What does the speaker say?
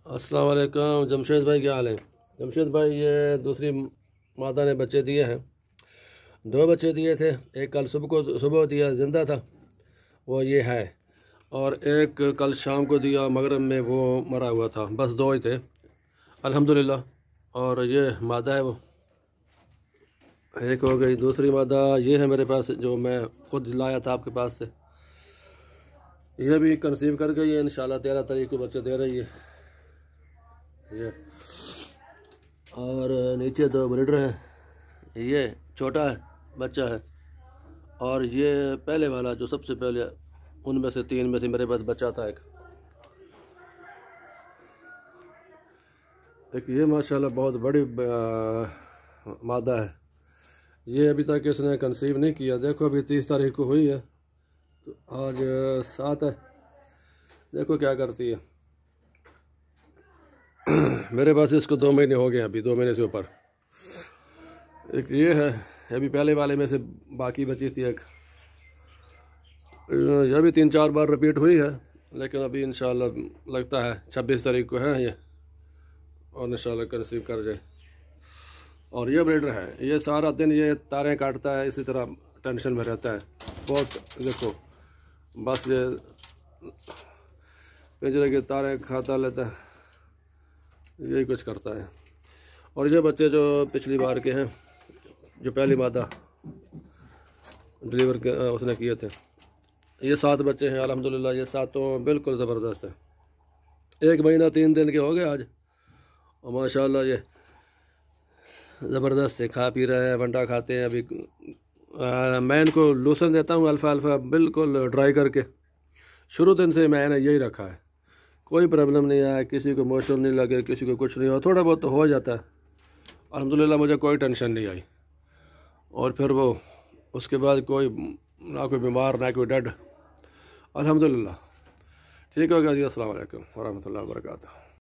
अस्सलाम वालेकुम जमशेद भाई, क्या हाल है? जमशेद भाई, ये दूसरी मादा ने बच्चे दिए हैं। दो बच्चे दिए थे, एक कल सुबह दिया ज़िंदा था, वो ये है, और एक कल शाम को दिया मगरिब में, वो मरा हुआ था। बस दो ही थे अल्हम्दुलिल्लाह। और ये मादा है, वो एक हो गई। दूसरी मादा ये है मेरे पास, जो मैं ख़ुद लाया था आपके पास से। ये भी कंसीव कर गई है, इंशाल्लाह 13 तारीख को बच्चे दे रही है ये। और नीचे दो ब्रीडर हैं, ये छोटा है बच्चा है, और ये पहले वाला जो सबसे पहले, उनमें से 3 में से मेरे पास बच्चा था एक ये माशाल्लाह बहुत बड़ी मादा है। ये अभी तक इसने कंसीव नहीं किया। देखो अभी 30 तारीख को हुई है, तो आज 7 है, देखो क्या करती है। मेरे पास इसको 2 महीने हो गए, अभी 2 महीने से ऊपर। एक ये है, अभी पहले वाले में से बाकी बची थी एक। यह भी 3-4 बार रिपीट हुई है, लेकिन अभी इंशाल्लाह लगता है 26 तारीख को है ये, और इंशाल्लाह कंसीव कर जाए। और ये ब्रीडर है, ये सारा दिन ये तारें काटता है, इसी तरह टेंशन में रहता है बहुत। देखो बस ये पिंजरे की तारें खाता लेता है, यही कुछ करता है। और ये बच्चे जो पिछली बार के हैं, जो पहली मादा डिलीवर उसने किए थे, ये 7 बच्चे हैं अल्हम्दुलिल्लाह। ये 7 बिल्कुल ज़बरदस्त है। 1 महीना 3 दिन के हो गए आज, और माशाल्लाह ये ज़बरदस्त से खा पी रहे हैं, वंडा खाते हैं। अभी मैं इनको लोसन देता हूँ अल्फ़ा बिल्कुल ड्राई करके। शुरू दिन से मैंने यही रखा है, कोई प्रॉब्लम नहीं आया, किसी को मोशन नहीं लगे, किसी को कुछ नहीं हो। थोड़ा बहुत तो हो जाता है, अल्हम्दुलिल्लाह मुझे कोई टेंशन नहीं आई। और फिर वो उसके बाद कोई ना कोई बीमार ना कोई डेड, अल्हम्दुलिल्लाह। ठीक हो गया जी। अस्सलाम वालेकुम वरहमतुल्लाहि वबरकातुहू।